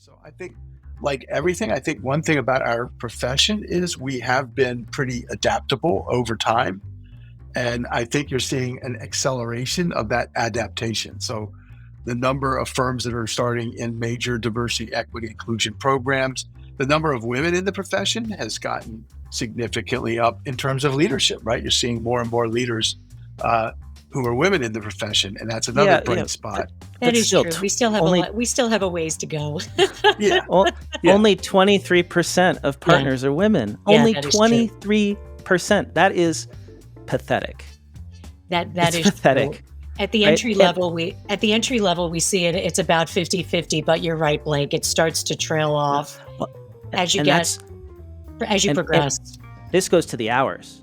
So I think, like everything, I think one thing about our profession is we have been pretty adaptable over time. And I think you're seeing an acceleration of that adaptation. So the number of firms that are starting in major diversity, equity, inclusion programs, the number of women in the profession has gotten significantly up in terms of leadership, right? You're seeing more and more leaders who are women in the profession, and that's another bright spot. That is still true. We still have we still have a ways to go. Yeah. Only 23% of partners are women. Only that is true. 23%. That is pathetic. That It's is pathetic. true. At the entry level, we see it. It's about 50-50, but you're right, Blake. It starts to trail off as you progress. This goes to the hours.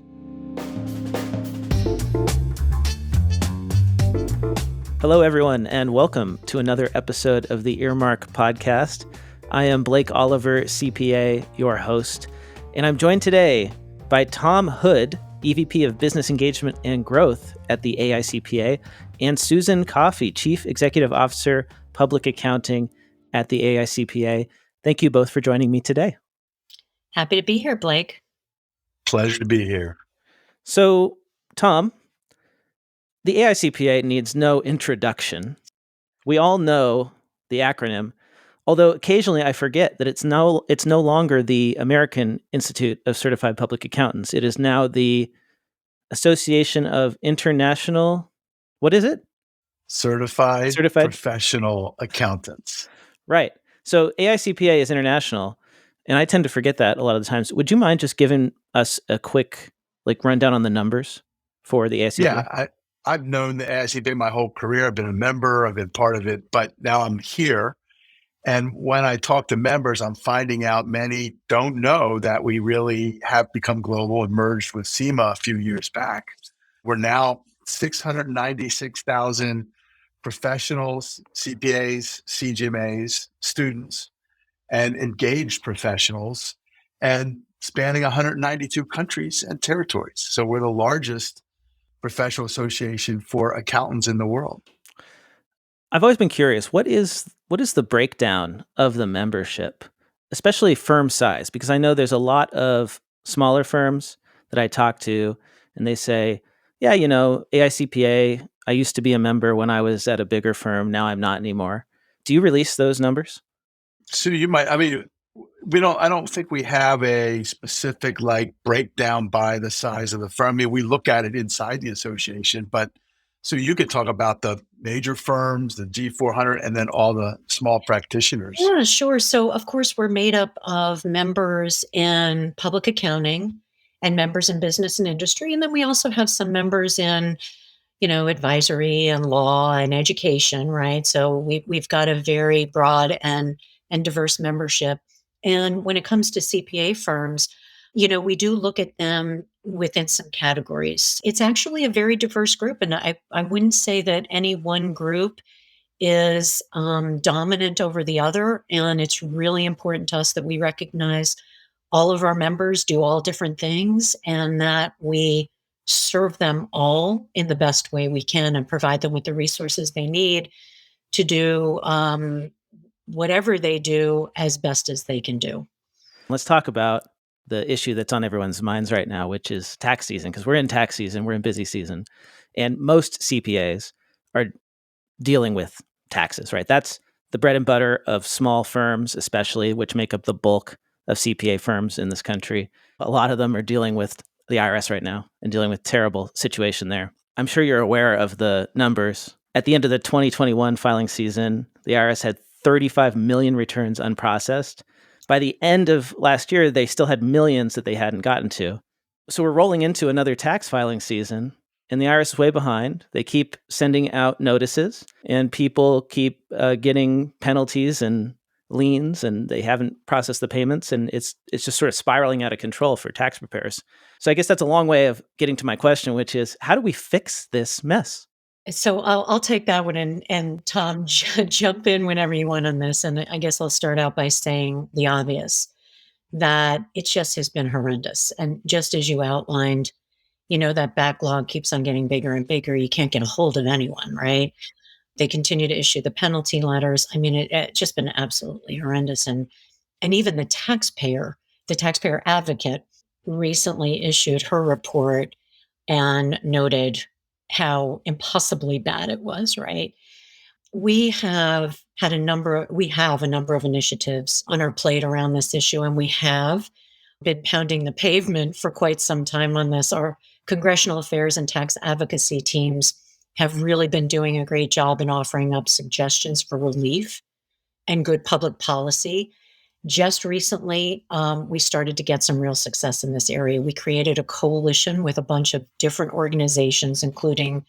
Hello, everyone, and welcome to another episode of the Earmark podcast. I am Blake Oliver, CPA, your host, and I'm joined today by Tom Hood, EVP of Business Engagement and Growth at the AICPA, and Susan Coffey, Chief Executive Officer, Public Accounting at the AICPA. Thank you both for joining me today. Happy to be here, Blake. Pleasure to be here. So, Tom, the AICPA needs no introduction. We all know the acronym, although occasionally I forget that it's no longer the American Institute of Certified Public Accountants. It is now the Association of International, what is it? Certified Professional Accountants. Right. So AICPA is international, and I tend to forget that a lot of the times. Would you mind just giving us a quick rundown on the numbers for the AICPA? Yeah, I've known the AICPA my whole career. I've been a member, I've been part of it, but now I'm here. And when I talk to members, I'm finding out many don't know that we really have become global and merged with SEMA a few years back. We're now 696,000 professionals, CPAs, CGMAs, students, and engaged professionals, and spanning 192 countries and territories. So we're the largest professional association for accountants in the world. I've always been curious, what is the breakdown of the membership, especially firm size? Because I know there's a lot of smaller firms that I talk to, and they say, yeah, AICPA, I used to be a member when I was at a bigger firm. Now I'm not anymore. Do you release those numbers? So you might, I don't think we have a specific breakdown by the size of the firm. We look at it inside the association, but so you could talk about the major firms, the G400, and then all the small practitioners. Yeah, sure. So of course, we're made up of members in public accounting and members in business and industry. And then we also have some members in, advisory and law and education, right? So we've got a very broad and diverse membership. And when it comes to CPA firms, we do look at them within some categories. It's actually a very diverse group. And I wouldn't say that any one group is dominant over the other. And it's really important to us that we recognize all of our members do all different things and that we serve them all in the best way we can and provide them with the resources they need to do whatever they do as best as they can do. Let's talk about the issue that's on everyone's minds right now, which is tax season, because we're in tax season, we're in busy season, and most CPAs are dealing with taxes, right? That's the bread and butter of small firms, especially, which make up the bulk of CPA firms in this country. A lot of them are dealing with the IRS right now and dealing with terrible situation there. I'm sure you're aware of the numbers. At the end of the 2021 filing season, the IRS had 35 million returns unprocessed. By the end of last year, they still had millions that they hadn't gotten to. So we're rolling into another tax filing season, and the IRS is way behind. They keep sending out notices, and people keep getting penalties and liens, and they haven't processed the payments, and it's just sort of spiraling out of control for tax preparers. So I guess that's a long way of getting to my question, which is, how do we fix this mess? So I'll take that one, and Tom, jump in whenever you want on this. And I guess I'll start out by saying the obvious, that it just has been horrendous. And just as you outlined, that backlog keeps on getting bigger and bigger. You can't get a hold of anyone, right? They continue to issue the penalty letters. I mean, it's just been absolutely horrendous. And even the taxpayer advocate recently issued her report and noted how impossibly bad it was, right? We have a number of initiatives on our plate around this issue, and we have been pounding the pavement for quite some time on this. Our congressional affairs and tax advocacy teams have really been doing a great job in offering up suggestions for relief and good public policy. Just recently, we started to get some real success in this area. We created a coalition with a bunch of different organizations, including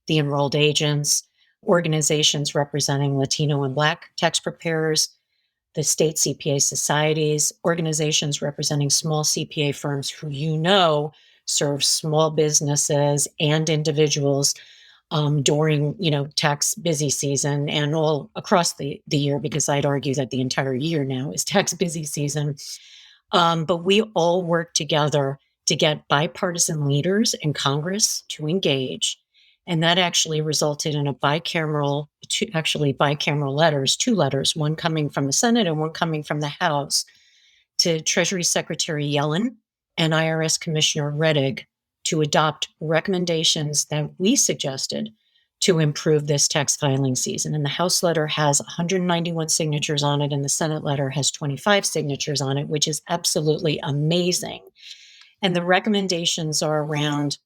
the enrolled agents, organizations representing Latino and Black tax preparers, the state CPA societies, organizations representing small CPA firms who serve small businesses and individuals during tax busy season and all across the year, because I'd argue that the entire year now is tax busy season. But we all work together to get bipartisan leaders in Congress to engage. And that actually resulted in bicameral letters, two letters, one coming from the Senate and one coming from the House, to Treasury Secretary Yellen and IRS Commissioner Rettig to adopt recommendations that we suggested to improve this tax filing season. And the House letter has 191 signatures on it, and the Senate letter has 25 signatures on it, which is absolutely amazing. And the recommendations are around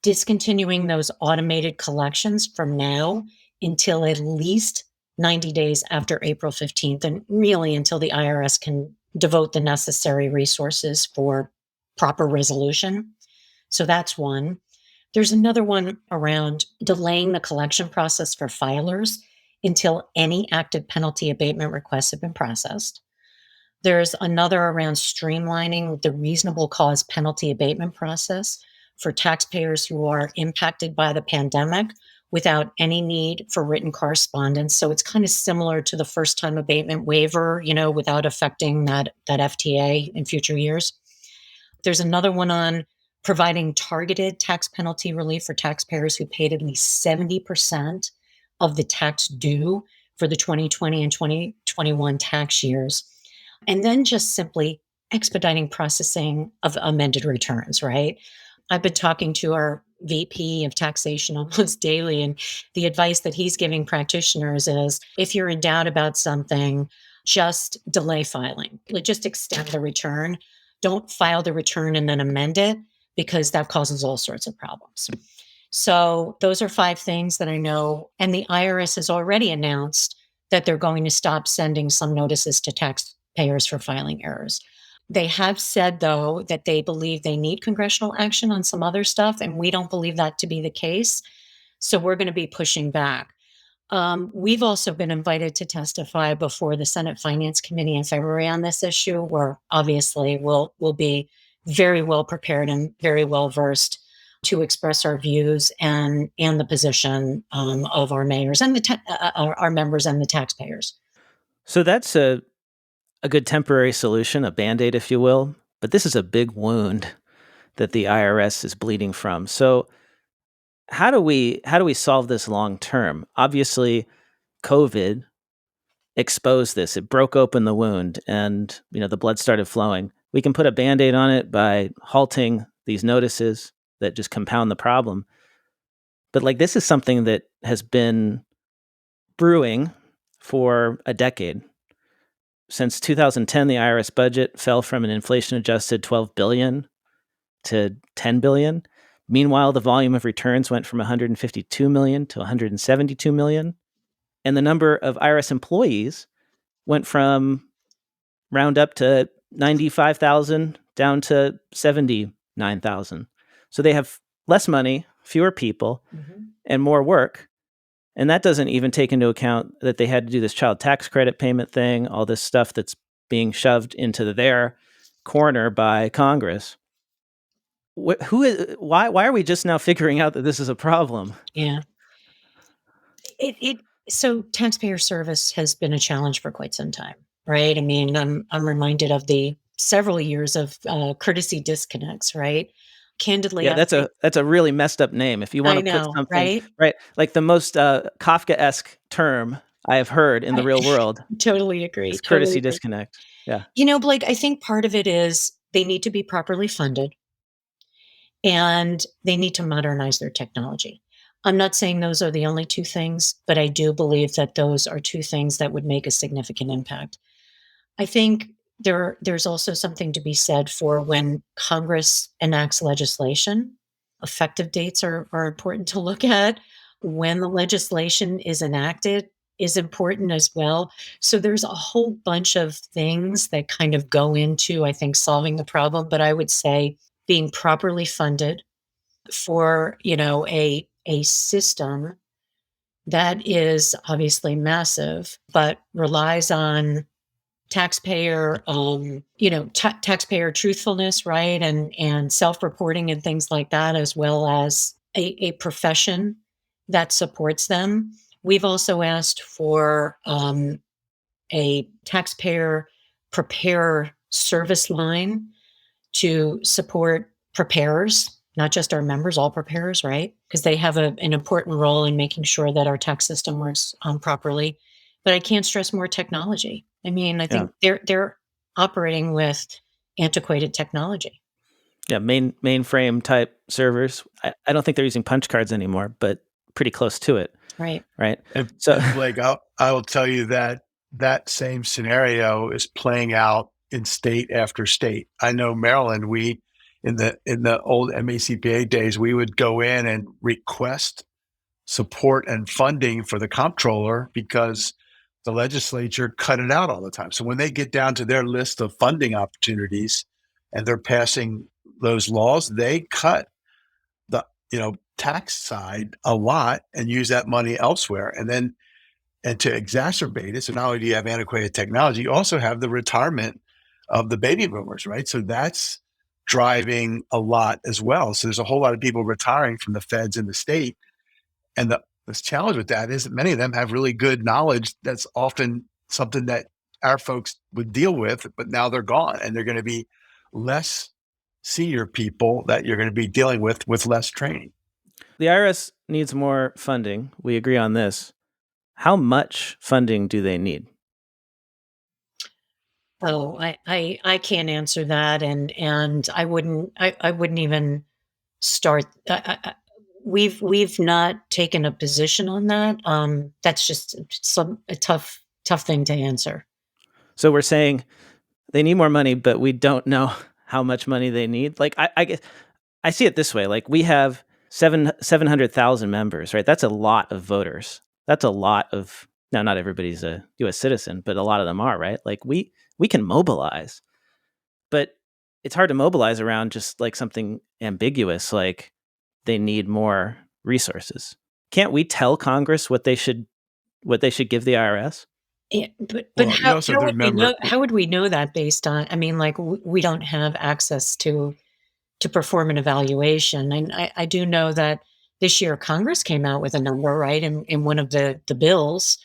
discontinuing those automated collections from now until at least 90 days after April 15th, and really until the IRS can devote the necessary resources for proper resolution. So that's one. There's another one around delaying the collection process for filers until any active penalty abatement requests have been processed. There's another around streamlining the reasonable cause penalty abatement process for taxpayers who are impacted by the pandemic without any need for written correspondence. So it's kind of similar to the first time abatement waiver, without affecting that FTA in future years. There's another one on providing targeted tax penalty relief for taxpayers who paid at least 70% of the tax due for the 2020 and 2021 tax years. And then just simply expediting processing of amended returns, right? I've been talking to our VP of taxation almost daily, and the advice that he's giving practitioners is, if you're in doubt about something, just delay filing. Just extend the return. Don't file the return and then amend it, because that causes all sorts of problems. So those are 5 things that I know. And the IRS has already announced that they're going to stop sending some notices to taxpayers for filing errors. They have said, though, that they believe they need congressional action on some other stuff, and we don't believe that to be the case. So we're going to be pushing back. We've also been invited to testify before the Senate Finance Committee in February on this issue, where obviously we'll be very well prepared and very well versed to express our views and the position of our mayors and our members and the taxpayers. So that's a good temporary solution, a Band-Aid, if you will. But this is a big wound that the IRS is bleeding from. So how do we solve this long term? Obviously, COVID exposed this. It broke open the wound, and the blood started flowing. We can put a Band-Aid on it by halting these notices that just compound the problem. But this is something that has been brewing for a decade. Since 2010, the IRS budget fell from an inflation-adjusted $12 billion to $10 billion. Meanwhile, the volume of returns went from 152 million to 172 million. And the number of IRS employees went from round up to 95,000 down to 79,000. So they have less money, fewer people, and more work. And that doesn't even take into account that they had to do this child tax credit payment thing, all this stuff that's being shoved into their corner by Congress. Why are we just now figuring out that this is a problem? Yeah. So taxpayer service has been a challenge for quite some time, right? I mean, I'm reminded of the several years of courtesy disconnects, right? Candidly, Yeah, I think that's a really messed up name. If you want I to put know, something right? right, like the most Kafka-esque term I have heard in the I real world totally agree, is totally courtesy agree. disconnect. Yeah. Blake, I think part of it is they need to be properly funded and they need to modernize their technology. I'm not saying those are the only two things, but I do believe that those are two things that would make a significant impact. I think there's also something to be said for when Congress enacts legislation. Effective dates are important to look at. When the legislation is enacted is important as well. So there's a whole bunch of things that kind of go into, I think, solving the problem. But I would say being properly funded for, a system that is obviously massive, but relies on taxpayer taxpayer truthfulness, right, and self-reporting and things like that, as well as a profession that supports them. We've also asked for a taxpayer preparer service line to support preparers, not just our members, all preparers, right? Because they have an important role in making sure that our tax system works properly. But I can't stress more technology. I mean, I Yeah. think they're operating with antiquated technology. Yeah, mainframe type servers. I don't think they're using punch cards anymore, but pretty close to it, Right. right? And, So and Blake, I will tell you that that same scenario is playing out in state after state. I know Maryland, we in the old MACPA days, we would go in and request support and funding for the comptroller because the legislature cut it out all the time. So when they get down to their list of funding opportunities and they're passing those laws, they cut the tax side a lot and use that money elsewhere. And to exacerbate it, so not only do you have antiquated technology, you also have the retirement of the baby boomers, right? So that's driving a lot as well. So there's a whole lot of people retiring from the feds in the state. And the challenge with that is that many of them have really good knowledge that's often something that our folks would deal with, but now they're gone and they're going to be less senior people that you're going to be dealing with less training. the IRS needs more funding. We agree on this. How much funding do they need? Oh, I can't answer that, and I wouldn't even start. We've not taken a position on that. That's just a tough thing to answer. So we're saying they need more money, but we don't know how much money they need. Like I see it this way. Like we have 700,000 members, right? That's a lot of voters. That's a lot of now. Not everybody's a U.S. citizen, but a lot of them are, right? Like we can mobilize, but it's hard to mobilize around just like something ambiguous, like they need more resources. Can't we tell Congress what they should give the IRS? Yeah, but Well, you also have how to would we remember, know how would we know that based on, I mean, like, we don't have access to perform an evaluation, and I do know that this year Congress came out with a number, right, in one of the bills,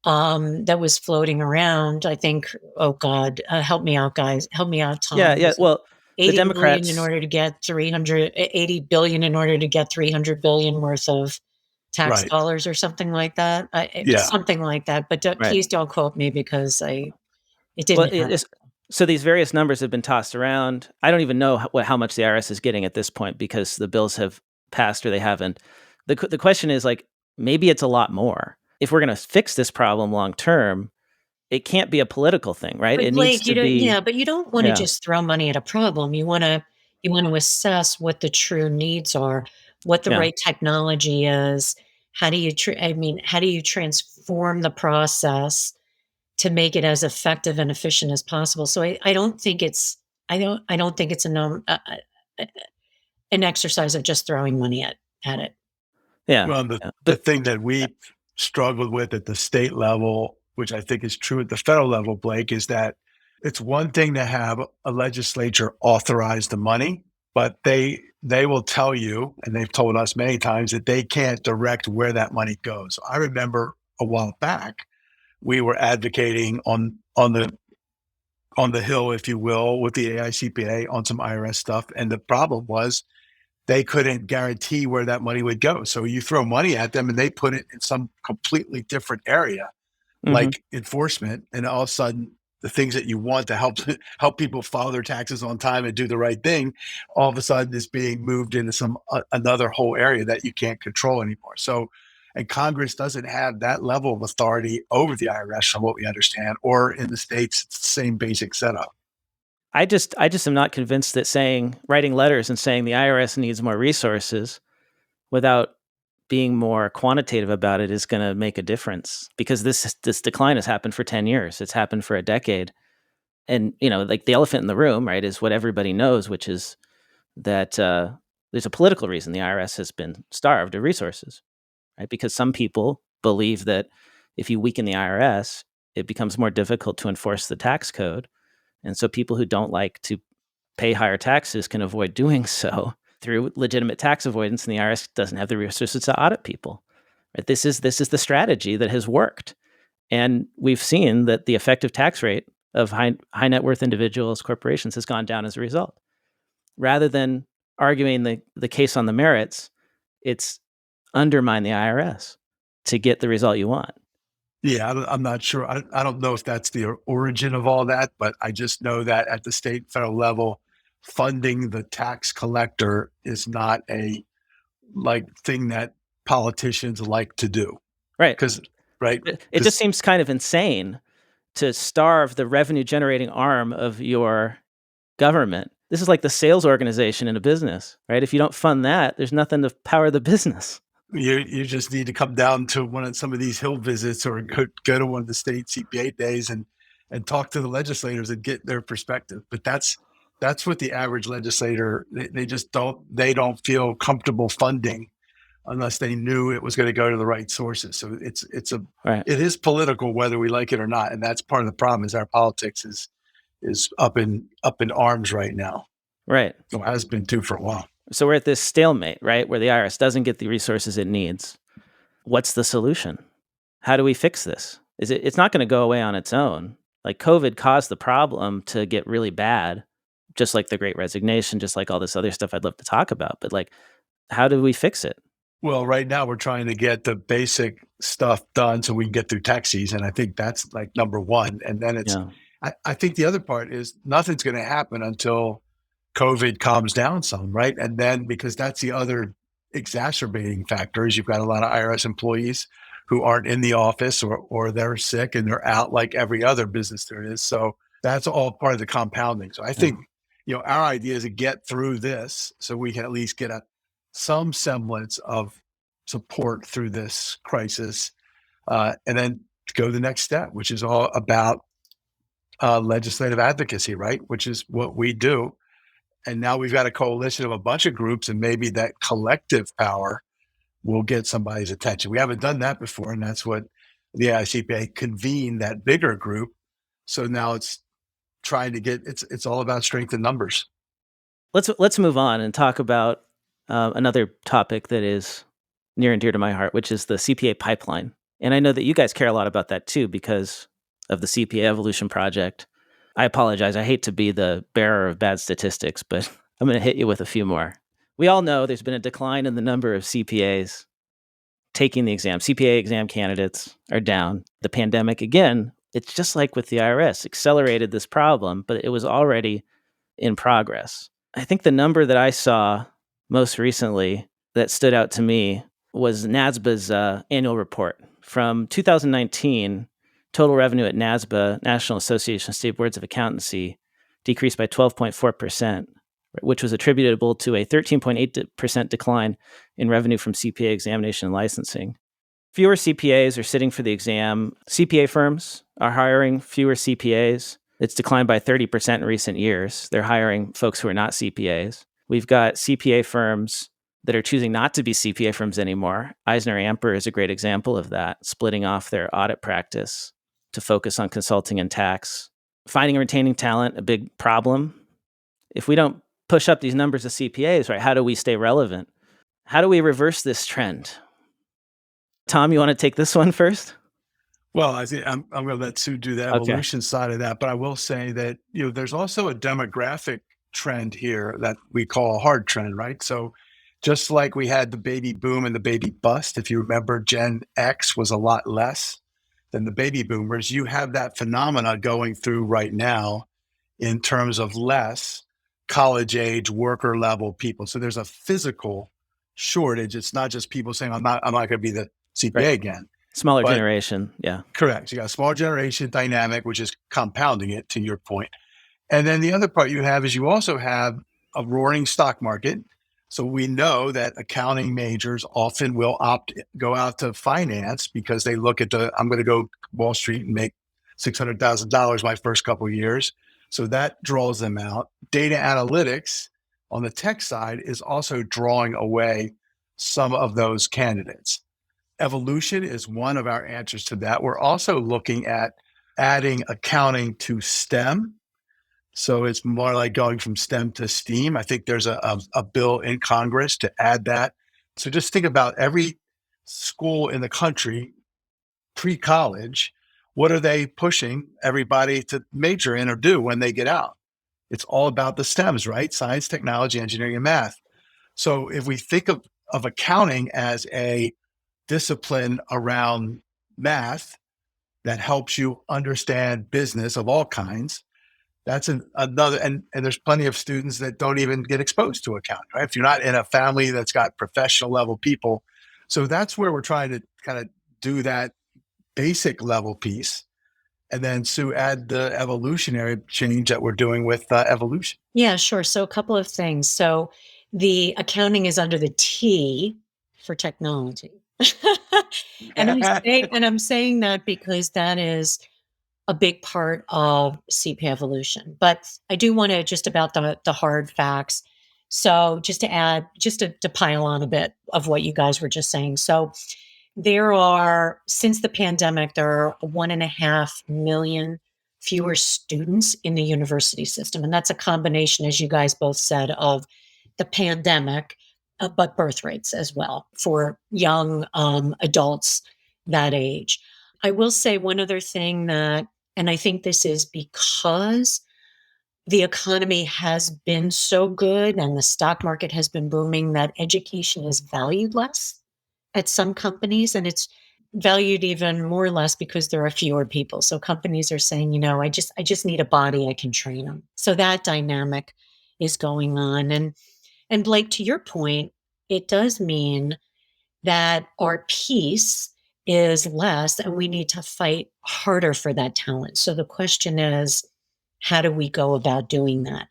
that was floating around, I think. Oh god, help me out, guys. Help me out, Yeah, Tom. yeah. Was it Well, the 80 billion in Democrats, order to get 380 billion in order to get 300 billion worth of tax right? dollars or something like that? Yeah. Something like that, but right? please don't quote me because it Well, didn't happen. so these various numbers have been tossed around. I don't even know how much the IRS is getting at this point because the bills have passed or they haven't. The question is like maybe it's a lot more. If we're going to fix this problem long term, it can't be a political thing, right? But It needs Blake, to be but you don't want to yeah, just throw money at a problem. You want to assess what the true needs are, what the yeah, right technology is. How do you transform the process to make it as effective and efficient as possible? So I don't think it's I don't think it's a- an exercise of just throwing money at it. yeah, Well, the yeah. the But thing that we struggled with at the state level, which I think is true at the federal level, Blake, is that it's one thing to have a legislature authorize the money, but they will tell you, and they've told us many times that they can't direct where that money goes. I remember a while back we were advocating on the hill, if you will, with the AICPA on some IRS stuff, and the problem was they couldn't guarantee where that money would go. So you throw money at them and they put it in some completely different area, like enforcement, and all of a sudden the things that you want to help people file their taxes on time and do the right thing, all of a sudden is being moved into some another whole area that you can't control anymore. So, and Congress doesn't have that level of authority over the IRS, from what we understand, or in the states, it's the same basic setup. I just am not convinced that writing letters and saying the IRS needs more resources without being more quantitative about it is going to make a difference, because this decline has happened for 10 years. It's happened for a decade. And, like the elephant in the room, right, is what everybody knows, which is that there's a political reason the IRS has been starved of resources, right? Because some people believe that if you weaken the IRS, it becomes more difficult to enforce the tax code. And so people who don't like to pay higher taxes can avoid doing so through legitimate tax avoidance, and the IRS doesn't have the resources to audit people. Right? This is the strategy that has worked. And we've seen that the effective tax rate of high net worth individuals, corporations, has gone down as a result. Rather than arguing the case on the merits, it's undermine the IRS to get the result you want. Yeah, I'm not sure. I don't know if that's the origin of all that, but I just know that at the state and federal level, funding the tax collector is not a thing that politicians like to do. Right. Because it just seems kind of insane to starve the revenue generating arm of your government. This is like the sales organization in a business, right? If you don't fund that, there's nothing to power the business. You just need to come down to some of these Hill visits, or go to one of the state CPA days and talk to the legislators and get their perspective. But that's what the average legislator, they just don't feel comfortable funding unless they knew it was going to go to the right sources. So it is political, whether we like it or not, and that's part of the problem. Is our politics is up in arms right now. Right. It has been too for a while. So we're at this stalemate, right, where the IRS doesn't get the resources it needs. What's the solution? How do we fix this? It's not going to go away on its own. Like COVID caused the problem to get really bad, just like the Great Resignation, just like all this other stuff I'd love to talk about. But how do we fix it? Well, right now we're trying to get the basic stuff done so we can get through tax season. I think that's number one. And then I think the other part is nothing's going to happen until COVID calms down some, right? And then, because that's the other exacerbating factor, is you've got a lot of IRS employees who aren't in the office, or they're sick and they're out like every other business there is. So that's all part of the compounding. So I think, our idea is to get through this so we can at least get some semblance of support through this crisis, and then go to the next step, which is all about legislative advocacy, right? Which is what we do. And now we've got a coalition of a bunch of groups, and maybe that collective power will get somebody's attention. We haven't done that before, and that's what the AICPA convened, that bigger group. So now it's trying to it's all about strength in numbers. Let's move on and talk about another topic that is near and dear to my heart, which is the CPA pipeline. And I know that you guys care a lot about that too, because of the CPA Evolution project. I apologize. I hate to be the bearer of bad statistics, but I'm going to hit you with a few more. We all know there's been a decline in the number of CPAs taking the exam. CPA exam candidates are down. The pandemic, again, it's just like with the IRS, accelerated this problem, but it was already in progress. I think the number that I saw most recently that stood out to me was NASBA's annual report. From 2019, total revenue at NASBA, National Association of State Boards of Accountancy, decreased by 12.4%, which was attributable to a 13.8% decline in revenue from CPA examination and licensing. Fewer CPAs are sitting for the exam. CPA firms are hiring fewer CPAs. It's declined by 30% in recent years. They're hiring folks who are not CPAs. We've got CPA firms that are choosing not to be CPA firms anymore. EisnerAmper is a great example of that, splitting off their audit practice to focus on consulting and tax. Finding and retaining talent, a big problem. If we don't push up these numbers of CPAs, right, how do we stay relevant? How do we reverse this trend? Tom, you want to take this one first? Well, I think I'm going to let Sue do the evolution side of that, but I will say that there's also a demographic trend here that we call a hard trend, right? So Just like we had the baby boom and the baby bust, if you remember, Gen X was a lot less than the baby boomers. You have that phenomena going through right now in terms of less college age worker level people. So there's a physical shortage. It's not just people saying, I'm not going to be the CPA Right. again. Smaller But generation. Yeah. correct. You got a small generation dynamic, which is compounding it, to your point. And then the other part you have is you also have a roaring stock market. So we know that accounting majors often will go out to finance because they look at I'm going to go Wall Street and make $600,000 my first couple of years. So that draws them out. Data analytics on the tech side is also drawing away some of those candidates. Evolution is one of our answers to that. We're also looking at adding accounting to STEM. So it's more like going from STEM to STEAM. I think there's a bill in Congress to add that. So just think about every school in the country, pre-college, what are they pushing everybody to major in or do when they get out? It's all about the STEMs, right? Science, technology, engineering, and math. So if we think of accounting as a discipline around math that helps you understand business of all kinds, that's another, and there's plenty of students that don't even get exposed to accounting, right? If you're not in a family that's got professional level people. So that's where we're trying to kind of do that basic level piece. And then Sue, add the evolutionary change that we're doing with evolution. Yeah, sure. So a couple of things. So the accounting is under the T for technology. And I'm saying that because that is a big part of CPA Evolution. But I do want to just about the hard facts. So just to add, just to pile on a bit of what you guys were just saying. So there are, since the pandemic, there are 1.5 million fewer students in the university system. And that's a combination, as you guys both said, of the pandemic, but birth rates as well for young adults that age. I will say one other thing that, and I think this is because the economy has been so good and the stock market has been booming, that education is valued less at some companies, and it's valued even more or less because there are fewer people. So companies are saying, I just need a body, I can train them. So that dynamic is going on. And Blake, to your point, it does mean that our piece is less and we need to fight harder for that talent. So the question is, how do we go about doing that?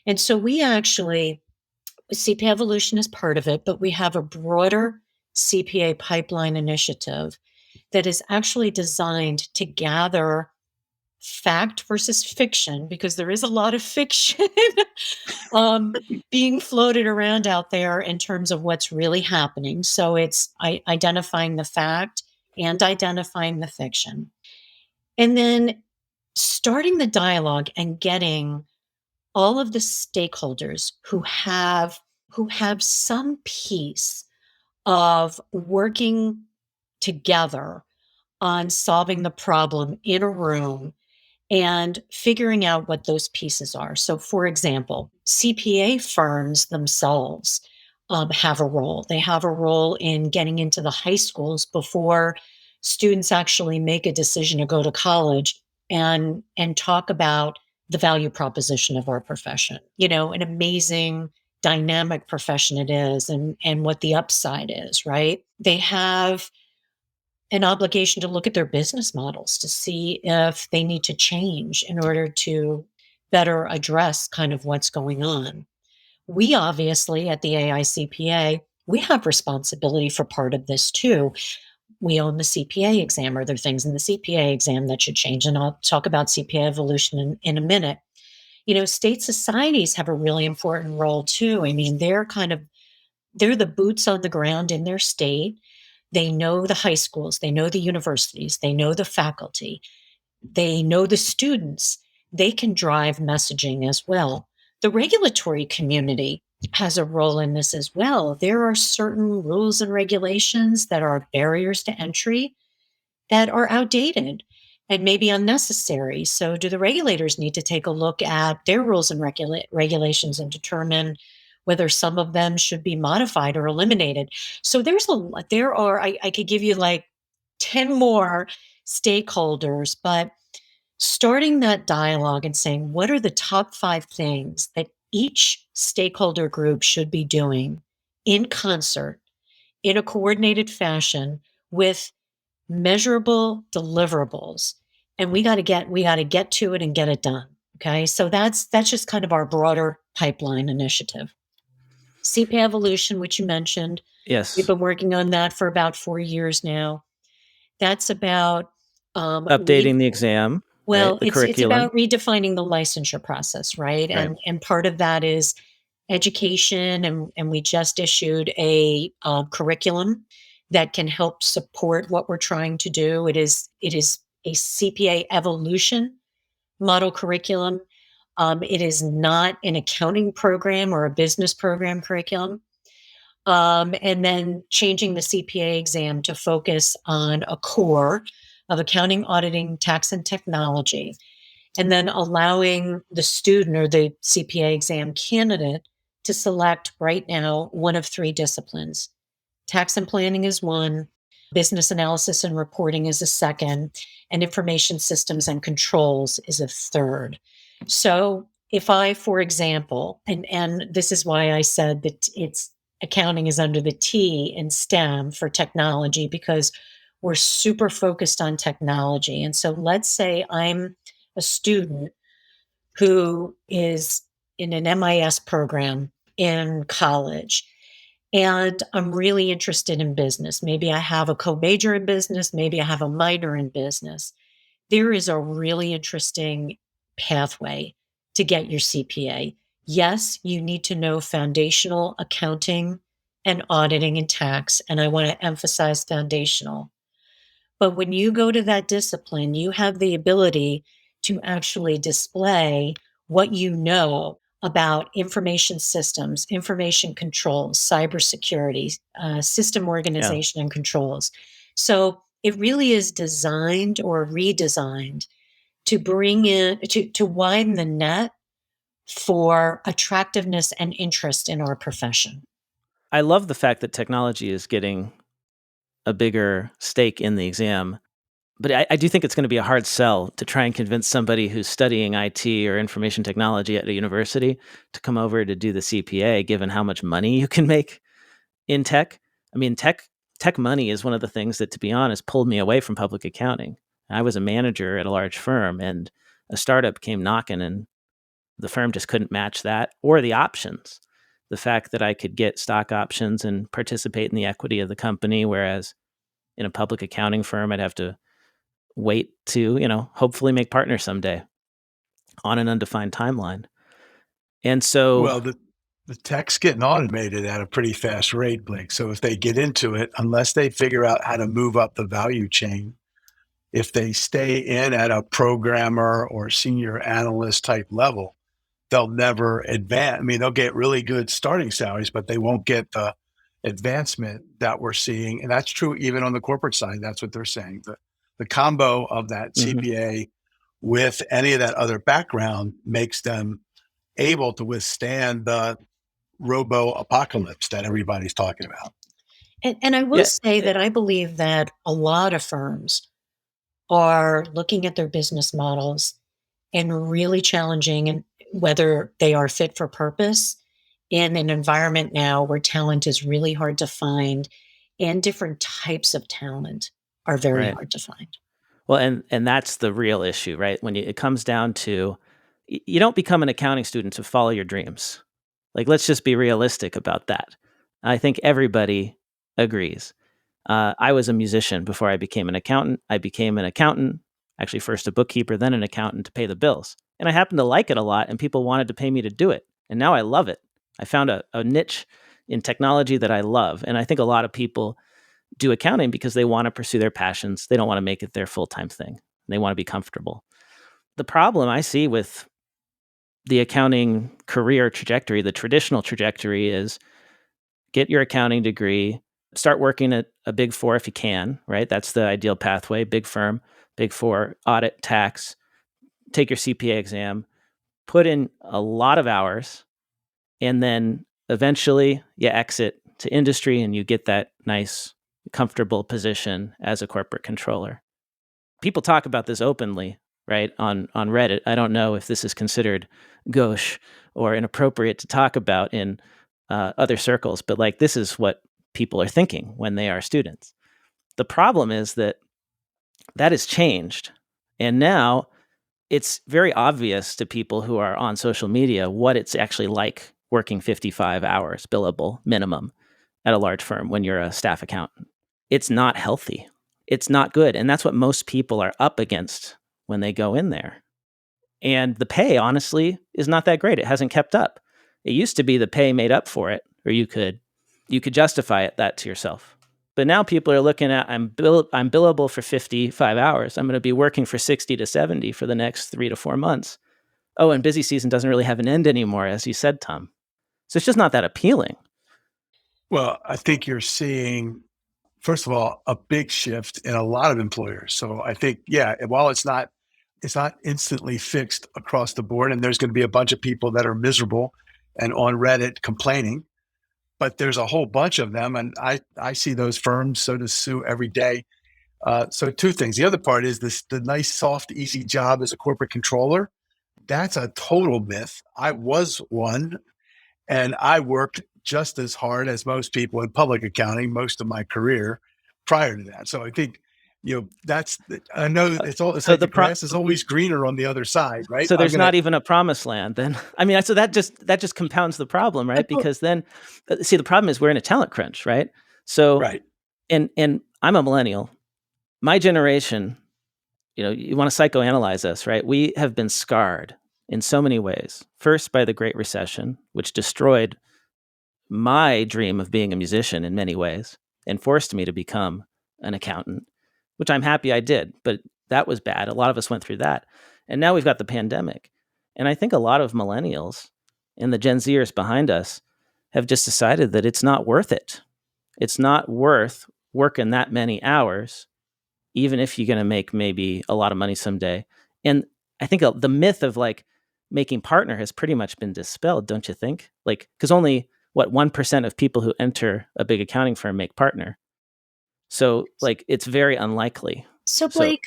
And so we actually, CPA Evolution is part of it, but we have a broader CPA Pipeline Initiative that is actually designed to gather fact versus fiction, because there is a lot of fiction being floated around out there in terms of what's really happening. So it's identifying the fact and identifying the fiction. And then starting the dialogue and getting all of the stakeholders who have some piece of working together on solving the problem in a room and figuring out what those pieces are. So, for example, CPA firms themselves have a role. They have a role in getting into the high schools before students actually make a decision to go to college, and talk about the value proposition of our profession. An amazing dynamic profession it is, and what the upside is, right? They have an obligation to look at their business models to see if they need to change in order to better address kind of what's going on. We obviously at the AICPA, we have responsibility for part of this too. We own the CPA exam. Are there things in the CPA exam that should change? And I'll talk about CPA Evolution in a minute. State societies have a really important role too. I mean, they're the boots on the ground in their state. They know the high schools, they know the universities, they know the faculty, they know the students. They can drive messaging as well. The regulatory community has a role in this as well. There are certain rules and regulations that are barriers to entry that are outdated and maybe unnecessary. So do the regulators need to take a look at their rules and regulations and determine whether some of them should be modified or eliminated. So I could give you like 10 more stakeholders, but starting that dialogue and saying, what are the top 5 things that each stakeholder group should be doing in concert, in a coordinated fashion with measurable deliverables, and we got to get to it and get it done. Okay, so that's just kind of our broader pipeline initiative. CPA Evolution, which you mentioned, we've Yes. been working on that for about 4 years now. That's about Updating the exam, right? well, The it's curriculum. about redefining the licensure process, right? Right. And part of that is education, and we just issued a curriculum that can help support what we're trying to do. It is a CPA Evolution model curriculum. It is not an accounting program or a business program curriculum. And then changing the CPA exam to focus on a core of accounting, auditing, tax, and technology, and then allowing the student or the CPA exam candidate to select right now one of 3 disciplines. Tax and planning is one, business analysis and reporting is a second, and information systems and controls is a third. So if I, for example, and this is why I said that it's accounting is under the T in STEM for technology, because we're super focused on technology. And so let's say I'm a student who is in an MIS program in college, and I'm really interested in business. Maybe I have a co-major in business, maybe I have a minor in business. There is a really interesting pathway to get your CPA. Yes, you need to know foundational accounting and auditing and tax, and I want to emphasize foundational. But when you go to that discipline, you have the ability to actually display what you know about information systems, information controls, cybersecurity, system Yeah. organization and controls. So it really is designed or redesigned to bring in, to widen the net for attractiveness and interest in our profession. I love the fact that technology is getting a bigger stake in the exam. But I do think it's going to be a hard sell to try and convince somebody who's studying IT or information technology at a university to come over to do the CPA, given how much money you can make in tech. I mean, tech money is one of the things that, to be honest, pulled me away from public accounting. I was a manager at a large firm, and a startup came knocking, and the firm just couldn't match that or the options. The fact that I could get stock options and participate in the equity of the company, whereas in a public accounting firm, I'd have to wait to, hopefully make partners someday on an undefined timeline. And so, Well, the tech's getting automated at a pretty fast rate, Blake. So if they get into it, unless they figure out how to move up the value chain, if they stay in at a programmer or senior analyst type level, they'll never advance. I mean, they'll get really good starting salaries, but they won't get the advancement that we're seeing. And that's true even on the corporate side. That's what they're saying. The combo of that mhm. CPA with any of that other background makes them able to withstand the robo apocalypse that everybody's talking about. And I will Yeah, say that I believe that a lot of firms are looking at their business models and really challenging and whether they are fit for purpose in an environment now where talent is really hard to find and different types of talent are very right. hard to find. Well, and that's the real issue, right? When it comes down to, you don't become an accounting student to follow your dreams. Like, let's just be realistic about that. I think everybody agrees. I was a musician before I became an accountant. I became an accountant, actually first a bookkeeper, then an accountant to pay the bills. And I happened to like it a lot, and people wanted to pay me to do it. And now I love it. I found a niche in technology that I love. And I think a lot of people do accounting because they want to pursue their passions. They don't want to make it their full-time thing. They want to be comfortable. The problem I see with the accounting career trajectory, the traditional trajectory, is get your accounting degree, start working at a big four if you can, right? That's the ideal pathway. Big firm, big four, audit, tax, take your CPA exam, put in a lot of hours, and then eventually you exit to industry and you get that nice, comfortable position as a corporate controller. People talk about this openly, right, on Reddit. I don't know if this is considered gauche or inappropriate to talk about in other circles, but like this is what people are thinking when they are students. The problem is that that has changed. And now it's very obvious to people who are on social media what it's actually like working 55 hours billable minimum at a large firm when you're a staff accountant. It's not healthy. It's not good. And that's what most people are up against when they go in there. And the pay, honestly, is not that great. It hasn't kept up. It used to be the pay made up for it, or you could justify that to yourself. But now people are looking at I'm billable for 55 hours. I'm going to be working for 60 to 70 for the next 3 to 4 months. Oh, and busy season doesn't really have an end anymore, as you said, Tom. So it's just not that appealing. Well, I think you're seeing, first of all, a big shift in a lot of employers. So I think, yeah, while it's not instantly fixed across the board, and there's going to be a bunch of people that are miserable and on Reddit complaining, but there's a whole bunch of them, and I see those firms so to sue every day. So two things. The other part is the nice, soft, easy job as a corporate controller. That's a total myth. I was one, and I worked just as hard as most people in public accounting most of my career prior to that. So I think, that's, I know it's like the grass is always greener on the other side, right? So there's not even a promised land then. I mean, so that just compounds the problem, right? Because then, see, the problem is we're in a talent crunch, right? So, right. And I'm a millennial. My generation, you want to psychoanalyze us, right? We have been scarred in so many ways. First, by the Great Recession, which destroyed my dream of being a musician in many ways and forced me to become an accountant, which I'm happy I did, but that was bad. A lot of us went through that. And now we've got the pandemic. And I think a lot of millennials and the Gen Zers behind us have just decided that it's not worth it. It's not worth working that many hours, even if you're going to make maybe a lot of money someday. And I think the myth of like making partner has pretty much been dispelled, don't you think? Like, because only 1% of people who enter a big accounting firm make partner. So like, it's very unlikely. So Blake,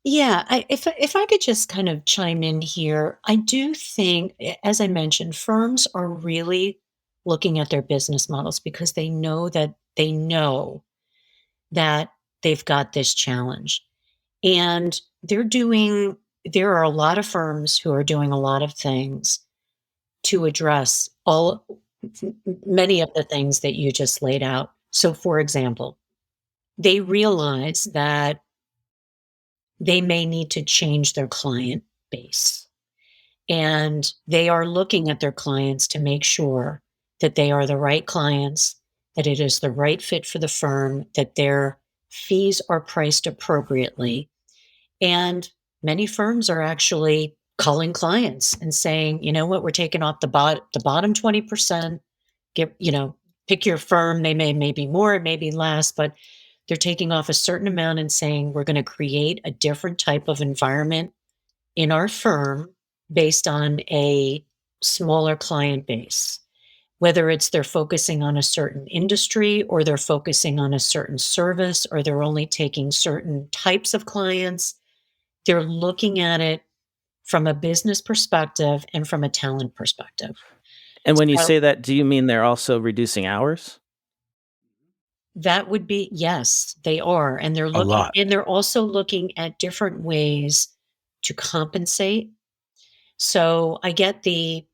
if I could just kind of chime in here, I do think, as I mentioned, firms are really looking at their business models because they know that they've got this challenge. And there are a lot of firms who are doing a lot of things to address many of the things that you just laid out. So, for example, they realize that they may need to change their client base. And they are looking at their clients to make sure that they are the right clients, that it is the right fit for the firm, that their fees are priced appropriately. And many firms are actually calling clients and saying, you know what, we're taking off the bottom 20%. Pick your firm. They may be more, it may be less, but they're taking off a certain amount and saying, we're going to create a different type of environment in our firm based on a smaller client base. Whether it's they're focusing on a certain industry or they're focusing on a certain service or they're only taking certain types of clients, they're looking at it from a business perspective and from a talent perspective. And when you say that, do you mean they're also reducing hours? That would be, yes, they are. And they're looking, and they're also looking at different ways to compensate. So I get you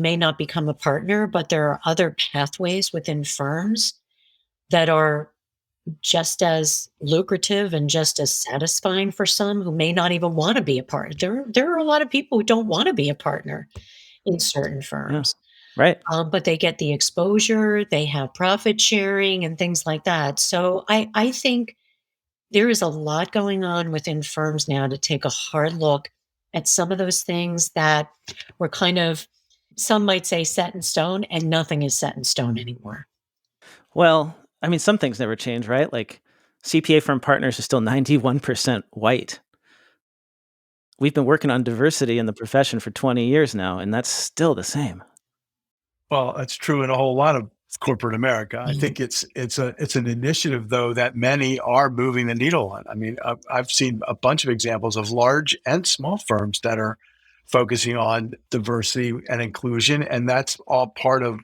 may not become a partner, but there are other pathways within firms that are just as lucrative and just as satisfying for some who may not even want to be a partner. There are a lot of people who don't want to be a partner in certain firms. Yeah, right. But they get the exposure, they have profit sharing and things like that. So I think there is a lot going on within firms now to take a hard look at some of those things that were kind of, some might say, set in stone, and nothing is set in stone anymore. Well, I mean, some things never change, right? Like CPA firm partners are still 91% white. We've been working on diversity in the profession for 20 years now, and that's still the same. Well, that's true in a whole lot of corporate America. I Mm. think it's an initiative though that many are moving the needle on. I mean, I've seen a bunch of examples of large and small firms that are focusing on diversity and inclusion, and that's all part of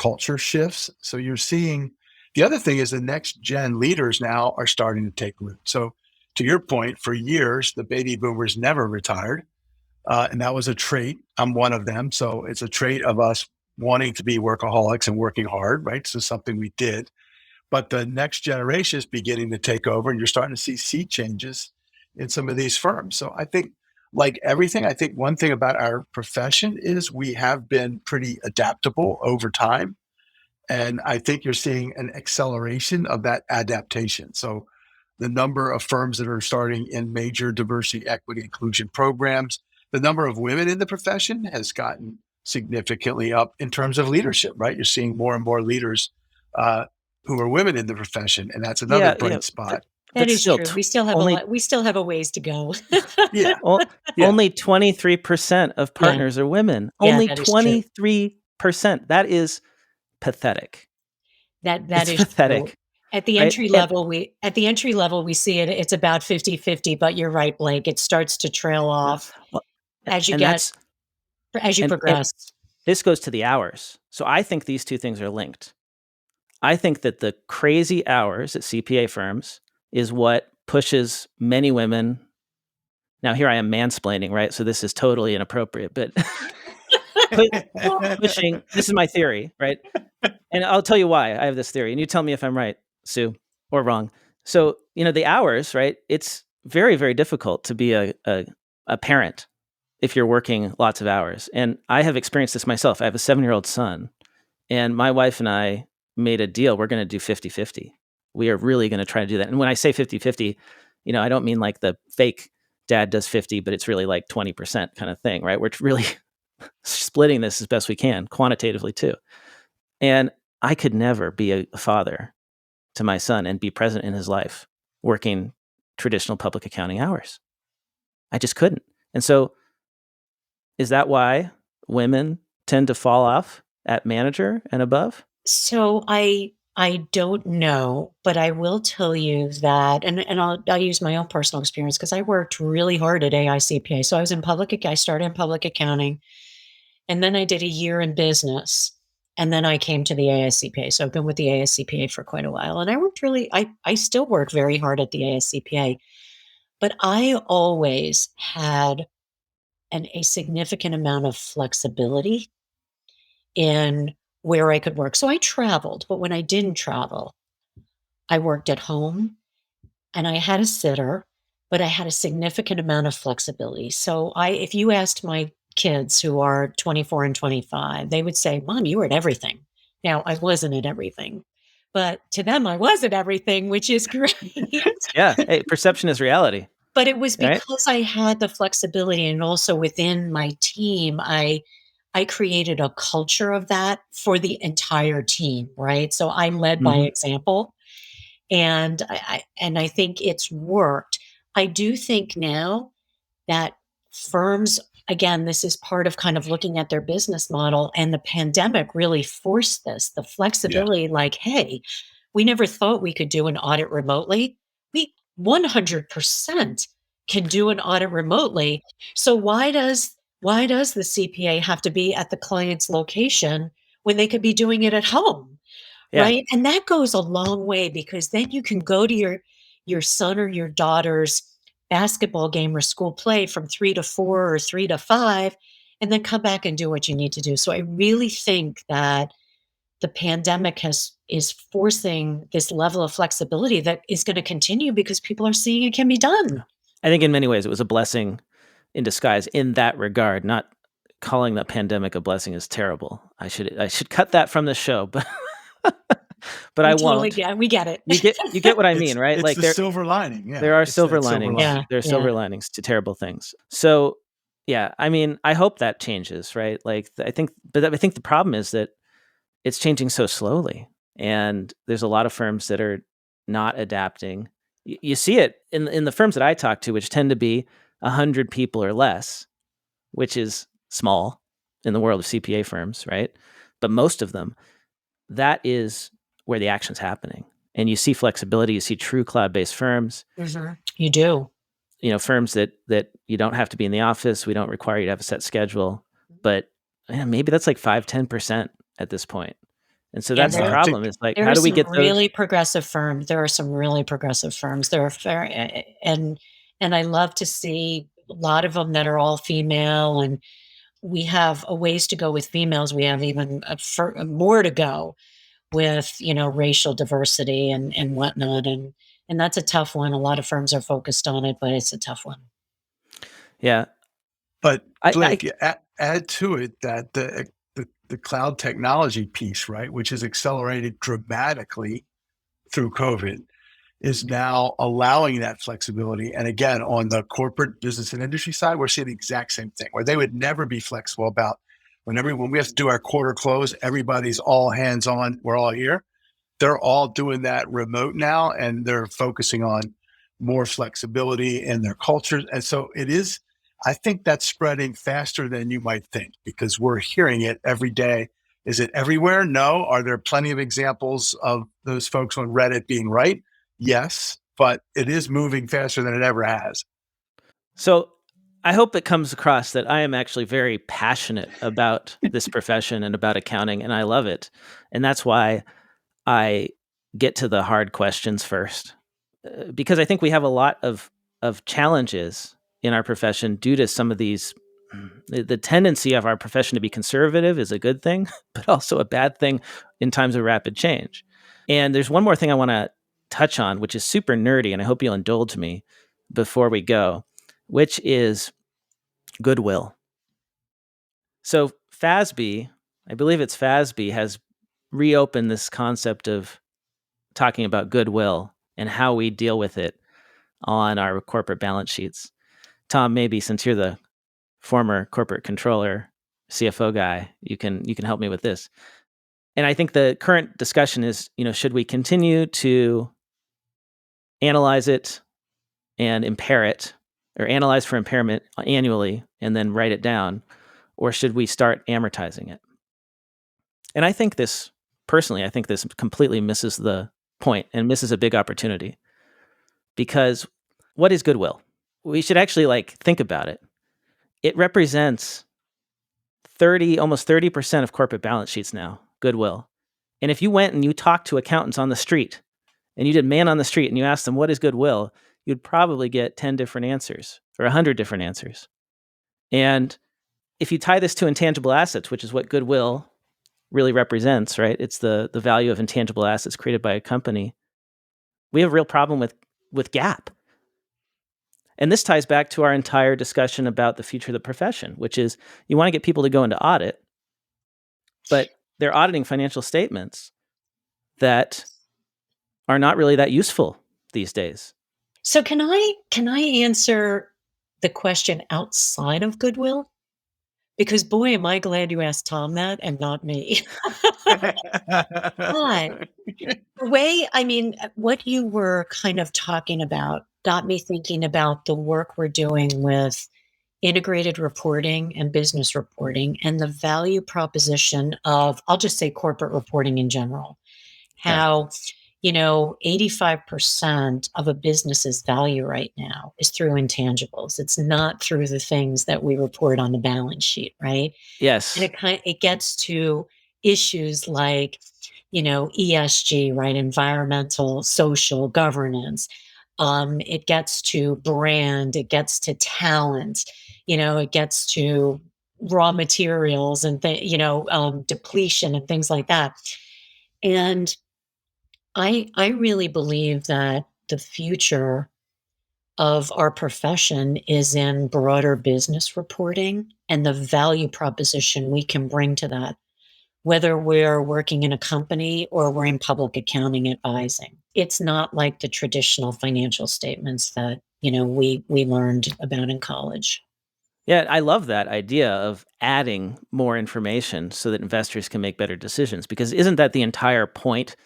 culture shifts. So you're seeing the other thing is the next gen leaders now are starting to take root. So to your point, for years the baby boomers never retired. And that was a trait. I'm one of them. So it's a trait of us wanting to be workaholics and working hard, right? So something we did. But the next generation is beginning to take over, and you're starting to see sea changes in some of these firms. So I think, like everything, I think one thing about our profession is we have been pretty adaptable over time. And I think you're seeing an acceleration of that adaptation. So the number of firms that are starting in major diversity, equity, inclusion programs, the number of women in the profession has gotten significantly up in terms of leadership, right? You're seeing more and more leaders uh, who are women in the profession, and that's another Yeah, yeah, bright but spot. That but is still, true. We still have a only lot. We still have a ways to go. Yeah, yeah, only 23% of Yeah, partners are women. yeah, Only that is true. 23%. That is pathetic. That It's is true. pathetic, At the right? entry And level, we see it. It's about 50-50. But you're right, Blake. It starts to trail yeah, off well, as you and get that's as you and progress. this goes to the hours. So I think these two things are linked. I think that the crazy hours at CPA firms is what pushes many women. Now, here I am mansplaining, right? So this is totally inappropriate, but pushing, this is my theory, right? And I'll tell you why I have this theory. And you tell me if I'm right, Sue, or wrong. So, the hours, right? It's very, very difficult to be a parent if you're working lots of hours. And I have experienced this myself. I have a 7-year-old son, and my wife and I made a deal. We're going to do 50-50. We are really going to try to do that. And when I say 50-50, I don't mean like the fake dad does 50, but it's really like 20% kind of thing, right? We're really splitting this as best we can quantitatively too. And I could never be a father to my son and be present in his life working traditional public accounting hours. I just couldn't. And so is that why women tend to fall off at manager and above? So I don't know, but I will tell you that, and I'll use my own personal experience because I worked really hard at AICPA. So I started in public accounting, and then I did a year in business, and then I came to the AICPA. So I've been with the AICPA for quite a while, and I still work very hard at the AICPA, but I always had a significant amount of flexibility in where I could work. So I traveled, but when I didn't travel, I worked at home and I had a sitter, but I had a significant amount of flexibility. So if you asked my kids who are 24 and 25, they would say, "Mom, you were at everything." Now, I wasn't at everything, but to them, I was at everything, which is great. Yeah. Hey, perception is reality, But it was right? because I had the flexibility, and also within my team, I created a culture of that for the entire team, right? So I led by Hmm. example, and I think it's worked. I do think now that firms, again, this is part of kind of looking at their business model, and the pandemic really forced this, the yeah, flexibility, like, hey, we never thought we could do an audit remotely. We 100% can do an audit remotely. So why does the CPA have to be at the client's location when they could be doing it at home? Yeah. Right? And that goes a long way, because then you can go to your son or your daughter's basketball game or school play from 3 to 4 or 3 to 5, and then come back and do what you need to do. So I really think that the pandemic is forcing this level of flexibility that is going to continue because people are seeing it can be done. I think in many ways it was a blessing in disguise in that regard. Not calling the pandemic a blessing is terrible. I should cut that from the show, but but I We totally won't. get we get it. You get what I mean, right? it's Like the silver lining. Yeah, there are it's silver that silver linings. lining. Yeah, There are yeah. silver linings to terrible things. So yeah, I mean, I hope that changes, right? Like I think the problem is that it's changing so slowly, and there's a lot of firms that are not adapting. You see it in the firms that I talk to, which tend to be 100 people or less, which is small in the world of CPA firms, right? but most of them, that is where the action's happening. And you see flexibility, you see true cloud-based firms. You do. Firms that you don't have to be in the office. We don't require you to have a set schedule, but maybe that's like 5-10% at this point. And so that's the problem. Is like, how do we get those? Really progressive firms? There are some really progressive firms. There are fair, and I love to see a lot of them that are all female, and we have a ways to go with females. We have even more to go with, racial diversity and whatnot. And that's a tough one. A lot of firms are focused on it, but it's a tough one. Yeah. But Blake, add to it that the cloud technology piece, right, which has accelerated dramatically through COVID, is now allowing that flexibility. And again, on the corporate business and industry side, we're seeing the exact same thing where they would never be flexible about when we have to do our quarter close, everybody's all hands on, we're all here. They're all doing that remote now, and they're focusing on more flexibility in their cultures. And so I think that's spreading faster than you might think, because we're hearing it every day. Is it everywhere? No. Are there plenty of examples of those folks on Reddit being right? Yes, but it is moving faster than it ever has. So I hope it comes across that I am actually very passionate about this profession and about accounting, and I love it. And that's why I get to the hard questions first, because I think we have a lot of challenges in our profession due to some of these. The tendency of our profession to be conservative is a good thing, but also a bad thing in times of rapid change. And there's one more thing I want to touch on, which is super nerdy, and I hope you'll indulge me before we go, which is Goodwill. So FASB, I believe it's FASB, has reopened this concept of talking about goodwill and how we deal with it on our corporate balance sheets. Tom, maybe since you're the former corporate controller, CFO guy, you can help me with this. And I think the current discussion is, should we continue to analyze it and impair it, or analyze for impairment annually and then write it down, or should we start amortizing it? And I think this completely misses the point and misses a big opportunity. Because what is goodwill? We should actually think about it. It represents almost 30% of corporate balance sheets now, goodwill. And if you went and you talked to accountants on the street, and you did man on the street, and you asked them, what is goodwill? You'd probably get 10 different answers or 100 different answers. And if you tie this to intangible assets, which is what goodwill really represents, right? It's the value of intangible assets created by a company. We have a real problem with GAAP. And this ties back to our entire discussion about the future of the profession, which is you want to get people to go into audit, but they're auditing financial statements that are not really that useful these days. So can I answer the question outside of goodwill? Because boy, am I glad you asked Tom that and not me. But what you were kind of talking about got me thinking about the work we're doing with integrated reporting and business reporting and the value proposition of, I'll just say corporate reporting in general. How, 85% of a business's value right now is through intangibles. It's not through the things that we report on the balance sheet, right? Yes. And it gets to issues like, ESG, right? Environmental, social, governance. It gets to brand, it gets to talent, it gets to raw materials and depletion and things like that. And I really believe that the future of our profession is in broader business reporting and the value proposition we can bring to that, whether we're working in a company or we're in public accounting advising. It's not like the traditional financial statements that, we learned about in college. Yeah, I love that idea of adding more information so that investors can make better decisions, because isn't that the entire point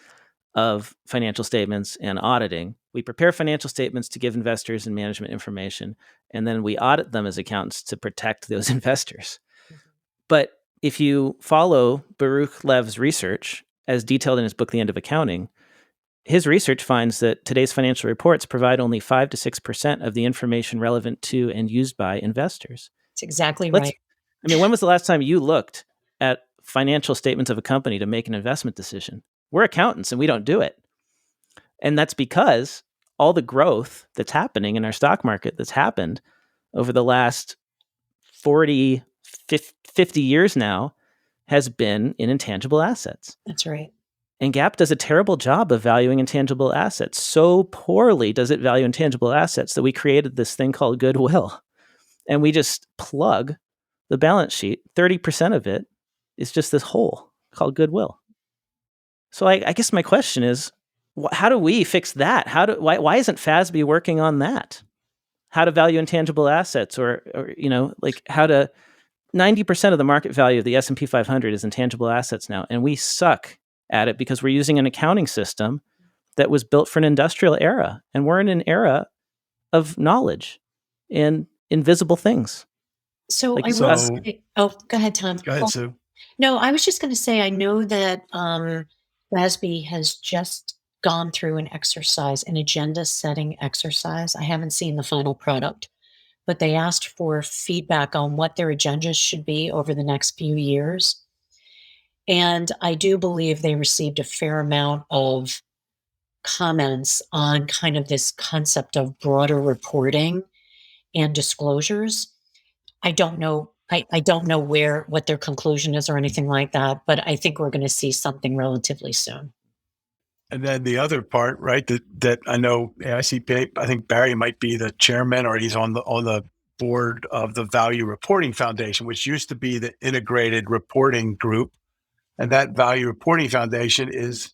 of financial statements and auditing? We prepare financial statements to give investors and management information, and then we audit them as accountants to protect those investors. But if you follow Baruch Lev's research, as detailed in his book, The End of Accounting, his research finds that today's financial reports provide only 5 to 6% of the information relevant to and used by investors. That's exactly right. When was the last time you looked at financial statements of a company to make an investment decision? We're accountants and we don't do it. And that's because all the growth that's happening in our stock market that's happened over the last 40, 50 years now has been in intangible assets. That's right. And GAAP does a terrible job of valuing intangible assets. So poorly does it value intangible assets that we created this thing called Goodwill. And we just plug the balance sheet. 30% of it is just this hole called Goodwill. So I guess my question is, how do we fix that? Why isn't FASB working on that? How to value intangible assets, or how to 90% of the market value of the S&P 500 is intangible assets now, and we suck at it because we're using an accounting system that was built for an industrial era, and we're in an era of knowledge and invisible things. So go ahead, Tom. Go ahead, Sue. No, I was just going to say, I know that FASB has just gone through an agenda setting exercise. I haven't seen the final product, but they asked for feedback on what their agendas should be over the next few years. And I do believe they received a fair amount of comments on kind of this concept of broader reporting and disclosures. I don't know. I don't know what their conclusion is or anything like that, but I think we're going to see something relatively soon. And then the other part, right, that I know AICPA, I think Barry might be the chairman, or he's on the board of the Value Reporting Foundation, which used to be the Integrated Reporting Group. And that Value Reporting Foundation is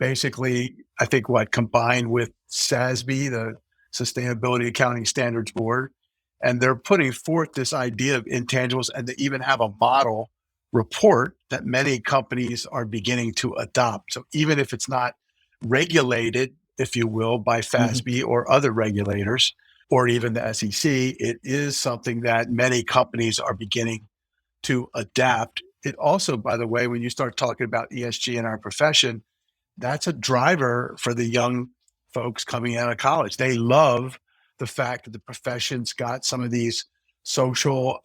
basically, I think, combined with SASB, the Sustainability Accounting Standards Board. And they're putting forth this idea of intangibles, and they even have a model report that many companies are beginning to adopt. So even if it's not regulated, if you will, by FASB or other regulators, or even the SEC, it is something that many companies are beginning to adapt. It also, by the way, when you start talking about ESG in our profession, that's a driver for the young folks coming out of college. They love the fact that the profession's got some of these social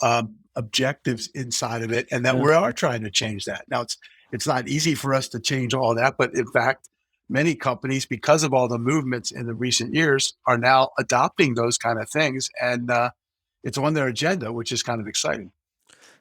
objectives inside of it, and that we are trying to change that. Now, it's not easy for us to change all that, but in fact, many companies, because of all the movements in the recent years, are now adopting those kind of things, and it's on their agenda, which is kind of exciting.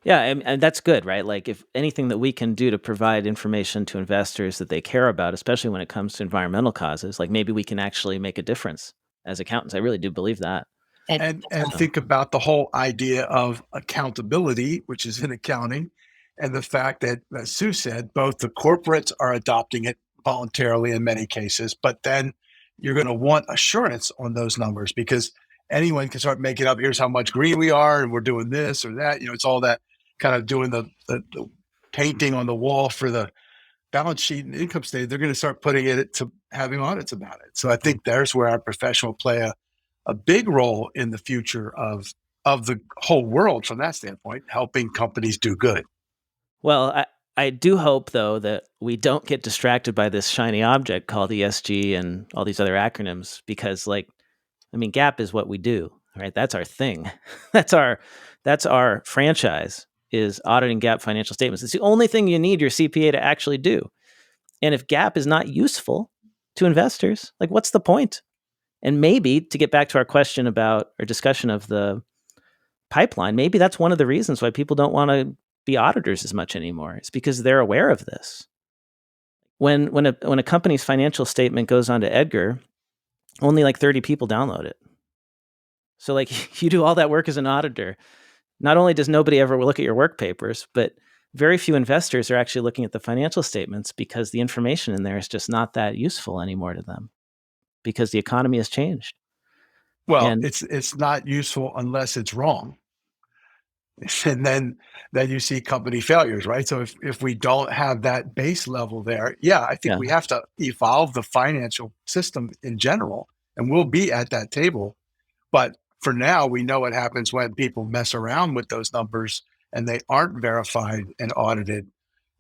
Yeah, and that's good, right? Like, if anything that we can do to provide information to investors that they care about, especially when it comes to environmental causes, like maybe we can actually make a difference as accountants. I really do believe that. And think about the whole idea of accountability, which is in accounting, and the fact that, as Sue said, both the corporates are adopting it voluntarily in many cases, but then you're going to want assurance on those numbers, because anyone can start making up, here's how much green we are, and we're doing this or that. It's all that kind of doing the painting on the wall for the balance sheet and income statement. They're going to start putting it to having audits about it. So I think there's where our profession will play a big role in the future of the whole world from that standpoint, helping companies do good. Well, I do hope, though, that we don't get distracted by this shiny object called ESG and all these other acronyms, because GAAP is what we do, right? That's our thing. That's our franchise, is auditing GAAP financial statements. It's the only thing you need your CPA to actually do. And if GAAP is not useful to investors, like, what's the point? And maybe, to get back to our question about our discussion of the pipeline, maybe that's one of the reasons why people don't want to be auditors as much anymore. It's because they're aware of this. When a company's financial statement goes onto Edgar, only like 30 people download it. So you do all that work as an auditor. Not only does nobody ever look at your work papers, but very few investors are actually looking at the financial statements, because the information in there is just not that useful anymore to them, because the economy has changed. Well, it's not useful unless it's wrong. And then you see company failures, right? So if we don't have that base level there, I think we have to evolve the financial system in general, and we'll be at that table. But for now, we know what happens when people mess around with those numbers and they aren't verified and audited,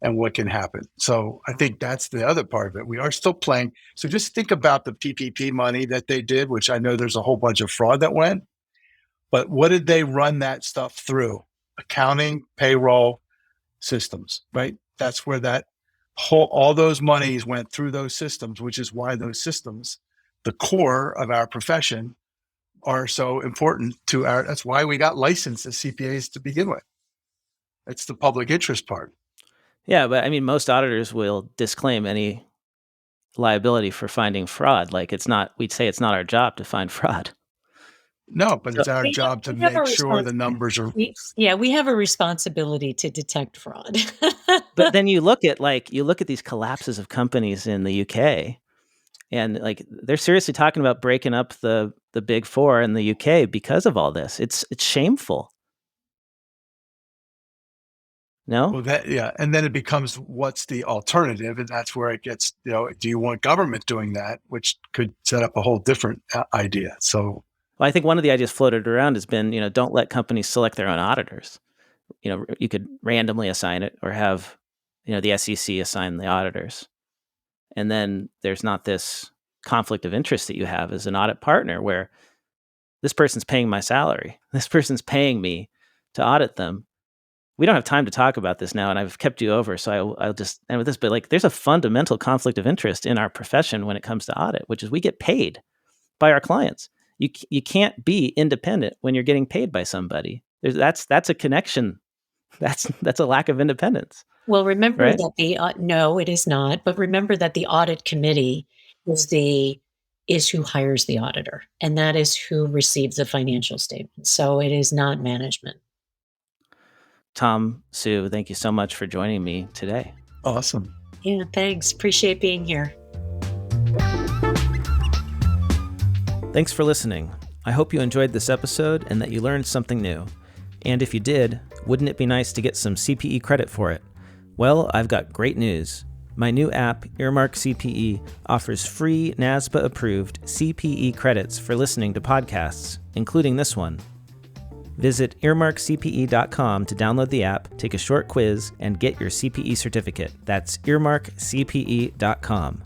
and what can happen. So I think that's the other part of it. We are still playing. So just think about the PPP money that they did, which I know there's a whole bunch of fraud that went, but what did they run that stuff through? Accounting, payroll, systems, right? That's where all those monies went through those systems, which is why those systems, the core of our profession, are so important to that's why we got licensed as CPAs to begin with. It's the public interest part. Yeah, but I mean, most auditors will disclaim any liability for finding fraud. Like we'd say it's not our job to find fraud. No, but it's our We job to have a make sure the numbers are. we have a responsibility to detect fraud. But then you look at these collapses of companies in the UK, and like they're seriously talking about breaking up the big four in the UK because of all this. It's shameful. No? Well, and then it becomes what's the alternative, and that's where it gets. Do you want government doing that, which could set up a whole different idea? So, well, I think one of the ideas floated around has been, don't let companies select their own auditors. You could randomly assign it, or have, the SEC assign the auditors, and then there's not this conflict of interest that you have as an audit partner, where this person's paying my salary, this person's paying me to audit them. We don't have time to talk about this now, and I've kept you over, so I'll just end with this. But there's a fundamental conflict of interest in our profession when it comes to audit, which is we get paid by our clients. You can't be independent when you're getting paid by somebody. That's a connection. That's a lack of independence. Well, remember right? that no, it is not. But remember that the audit committee is who hires the auditor, and that is who receives the financial statement. So it is not management. Tom, Sue, thank you so much for joining me today. Awesome. Yeah, thanks. Appreciate being here. Thanks for listening. I hope you enjoyed this episode and that you learned something new. And if you did, wouldn't it be nice to get some CPE credit for it? Well, I've got great news. My new app, Earmark CPE, offers free NASBA-approved CPE credits for listening to podcasts, including this one. Visit earmarkcpe.com to download the app, take a short quiz, and get your CPE certificate. That's earmarkcpe.com.